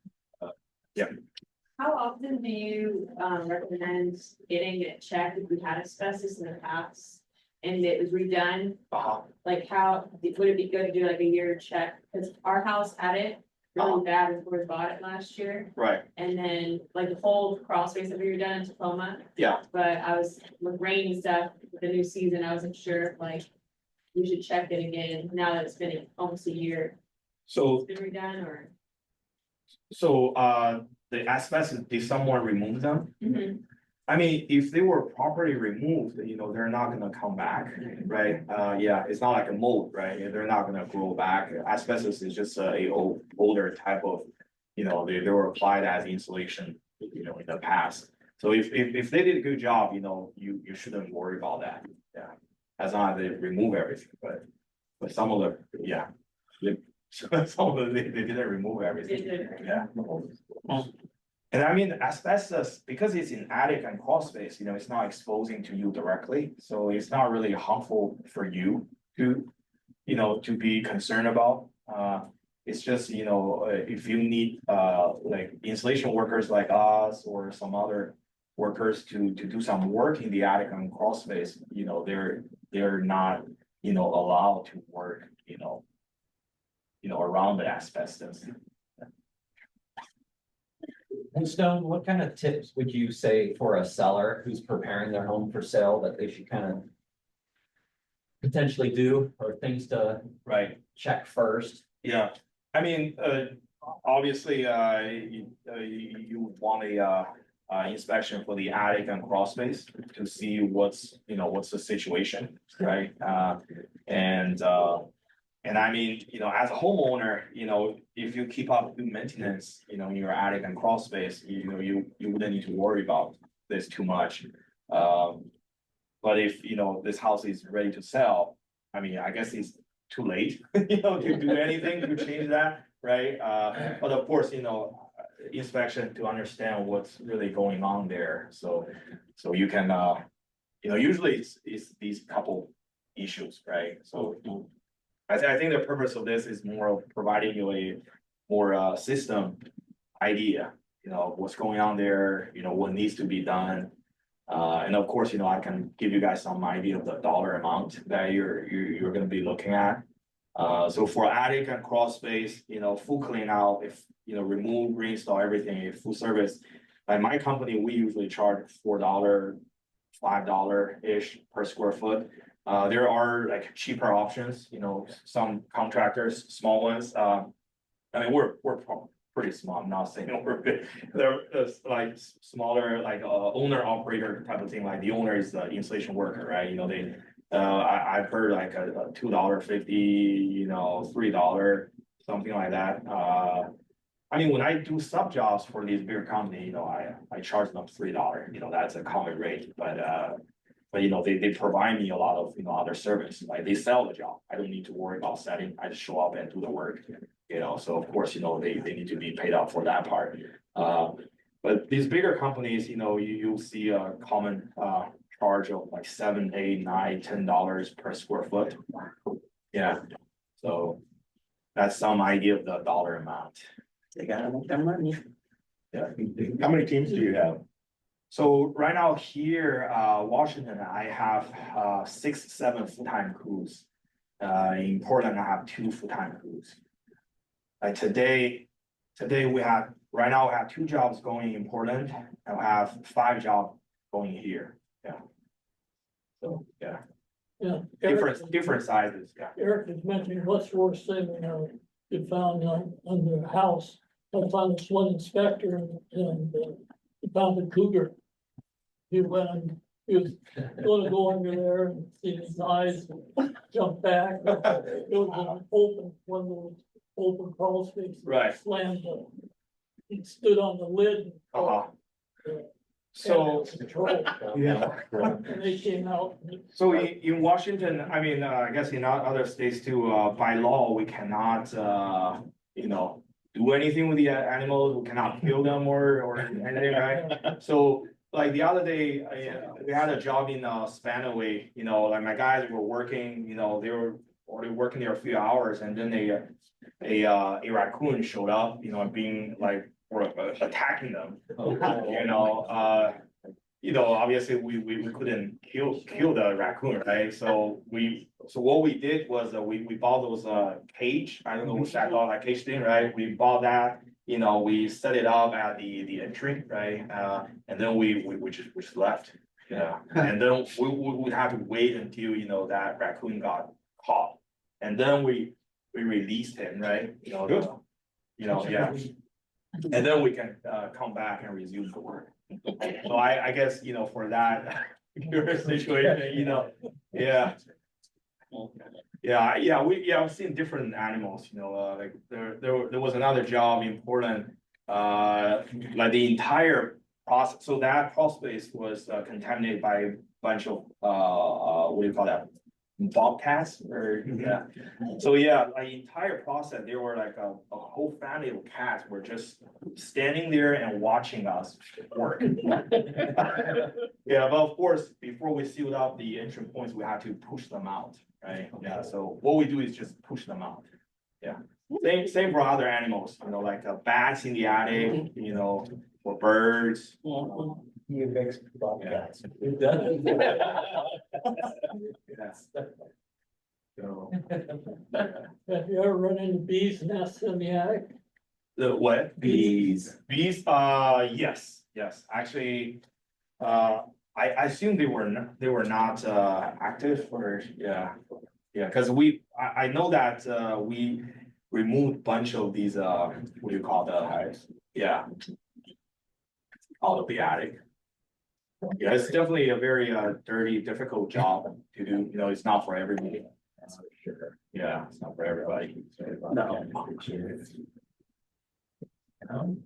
Speaker 9: How often do you recommend getting it checked if we had asbestos in the past and it was redone? Like how, would it be good to do like a year check? Because our house had it really bad before we bought it last year.
Speaker 2: right,
Speaker 9: And then like the whole crawl space that we were done in Tacoma.
Speaker 2: yeah.
Speaker 9: But I was with rain and stuff, with the new season, I wasn't sure if like we should check it again now that it's been almost a year.
Speaker 2: So,
Speaker 9: It's been redone or?
Speaker 2: the asbestos, did someone remove them? I mean, if they were properly removed, they're not gonna come back, right? Yeah, it's not like a mold, right? They're not gonna grow back. Asbestos is just older type of, they were applied as insulation, in the past. So if they did a good job, you shouldn't worry about that, yeah. As long as they remove everything, but some of the, yeah. Some of them, they didn't remove everything, yeah. And I mean, asbestos, because it's in attic and crawl space, it's not exposing to you directly, so it's not really harmful for you to, to be concerned about. It's just, if you need, like insulation workers like us or some other workers to do some work in the attic and crawl space, they're not, allowed to work, around the asbestos.
Speaker 1: And Stone, what kind of tips would you say for a seller who's preparing their home for sale that they should kind of potentially do, or things to
Speaker 2: Right.
Speaker 1: check first?
Speaker 2: Yeah, I mean, obviously, you would want a inspection for the attic and crawl space to see what's the situation, right? And I mean, as a homeowner, if you keep up good maintenance, in your attic and crawl space, you wouldn't need to worry about this too much. But if, this house is ready to sell, I mean, I guess it's too late, to do anything to change that, right? But of course, inspection to understand what's really going on there. So you can, usually it's these couple issues, right? So I think the purpose of this is more of providing you a more system idea, what's going on there, what needs to be done. And of course, I can give you guys some idea of the dollar amount that you're gonna be looking at. So for attic and crawl space, full clean out, if remove, reinstall everything, full service. Like my company, we usually charge $4, $5-ish per square foot. There are like cheaper options, some contractors, small ones. I mean, we're pretty small. I'm not saying we're big. They're like smaller, like owner operator type of thing. Like the owner is the installation worker, right? They I've heard like a $2.50, $3, something like that. I mean, when I do sub jobs for these bigger companies, I charge them $3. That's a common rate, but they provide me a lot of other service. Like they sell the job. I don't need to worry about setting. I just show up and do the work. So of course, they need to be paid out for that part. But these bigger companies, you'll see a common charge of like $7, $8, $9, $10 per square foot. Yeah, so that's some idea of the dollar amount.
Speaker 7: They gotta make their money.
Speaker 2: Yeah. How many teams do you have? So right now here, Washington, I have 6, 7 full-time crews. In Portland, I have 2 full-time crews. Like today right now we have 2 jobs going in Portland, and we have 5 jobs going here, yeah. So, yeah,
Speaker 6: Yeah.
Speaker 2: different sizes, yeah.
Speaker 6: Eric has mentioned what's the worst thing, you found under a house. I found this one inspector and he found a cougar. He was gonna go under there and see his eyes jump back. It was an one of those open crawl spaces.
Speaker 2: Right.
Speaker 6: Slammed, he stood on the lid.
Speaker 2: Uh-huh. So,
Speaker 6: Control,
Speaker 3: Yeah.
Speaker 6: and they came out.
Speaker 2: so in Washington, I mean, I guess in other states too, by law, we cannot, you know, do anything with the animals, we cannot kill them or anything, right? So, like the other day, we had a job in Spanaway, you know, like my guys were working, you know, they were already working there a few hours, and then a raccoon showed up, you know, being like, were attacking them. You know, obviously we couldn't kill the raccoon, right? So what we did was we bought those cage, I don't know what's that called, that cage thing, right? We bought that, you know, we set it up at the entry, right? And then we just left, yeah. And then we would have to wait until, you know, that raccoon got caught. And then we released him, right? You know, yeah. And then we can come back and resume the work. So I guess, you know, for that situation, you know, yeah. I've seen different animals, you know, like there was another job in Portland, like the entire process, so that crawl space was contaminated by a bunch of what do you call that? Bobcats or yeah. So yeah, like entire process, there were like a whole family of cats were just standing there and watching us work. Yeah, but of course, before we sealed up the entry points, we had to push them out, right? Yeah, so what we do is just push them out. Yeah, same for other animals, you know, like bats in the attic, you know, or birds.
Speaker 7: You mix bobcats.
Speaker 2: Yes. So,
Speaker 6: Have you ever run into bees nests in the attic?
Speaker 2: the what? Bees, yes, actually, I assume they were not active or, yeah. Yeah, cause I know that we removed bunch of these, what do you call the hives? Yeah. Out of the attic. Yeah, it's definitely a very dirty, difficult job to do, you know, it's not for everybody. That's for sure. Yeah, it's not for everybody.
Speaker 7: No.
Speaker 2: All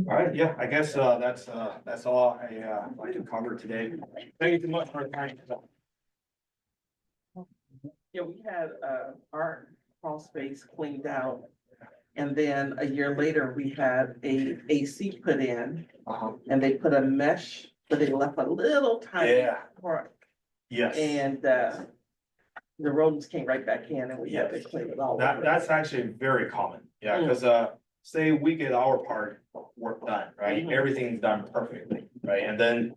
Speaker 2: right, yeah, I guess that's all I like to cover today. Thank you too much for your time.
Speaker 10: Yeah, we had our crawl space cleaned out. And then a year later, we had a AC put in and they put a mesh, but they left a little tiny
Speaker 2: Yeah.
Speaker 10: part.
Speaker 2: Yes.
Speaker 10: And the rodents came right back in and we had to clean it all.
Speaker 2: That's actually very common, yeah, because say we get our part work done, right? Everything's done perfectly, right? And then,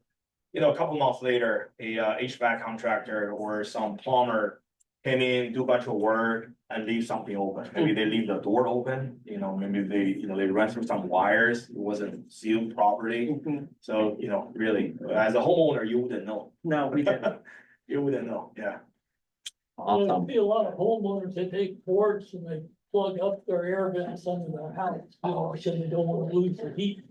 Speaker 2: you know, a couple months later, a HVAC contractor or some plumber came in, do a bunch of work and leave something open. Maybe they leave the door open, you know, maybe they run through some wires, it wasn't sealed properly. So, you know, really, as a homeowner, you wouldn't know.
Speaker 10: No, we didn't.
Speaker 2: You wouldn't know, yeah.
Speaker 6: There'll be a lot of homeowners that take boards and they plug up their air vents under their house, you know, because they don't want to lose the heat.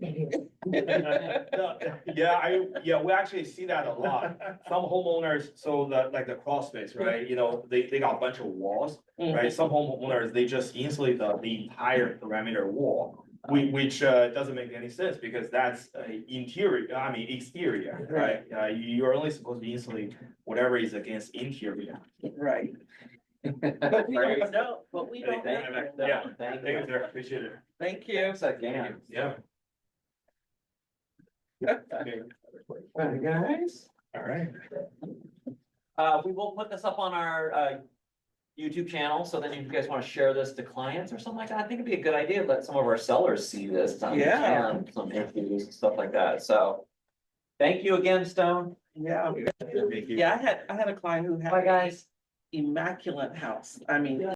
Speaker 2: Yeah, we actually see that a lot. Some homeowners, so like the crawl space, right? You know, they got a bunch of walls, right? Some homeowners, they just insulate the entire perimeter wall. Which doesn't make any sense because that's exterior, right? You're only supposed to insulate whatever is against interior.
Speaker 10: Right. But we don't know, but we don't know.
Speaker 2: Yeah, thank you, sir, appreciate it.
Speaker 10: Thank you.
Speaker 1: Thanks again.
Speaker 2: Yeah.
Speaker 1: Right, guys.
Speaker 2: All right.
Speaker 1: We will put this up on our YouTube channel, so then if you guys want to share this to clients or something like that, I think it'd be a good idea to let some of our sellers see this. To understand some issues and stuff like that, so. Thank you again, Stone.
Speaker 10: Yeah.
Speaker 2: Thank you.
Speaker 10: Yeah, I had a client who had.
Speaker 1: Bye, guys.
Speaker 10: Immaculate house. I mean,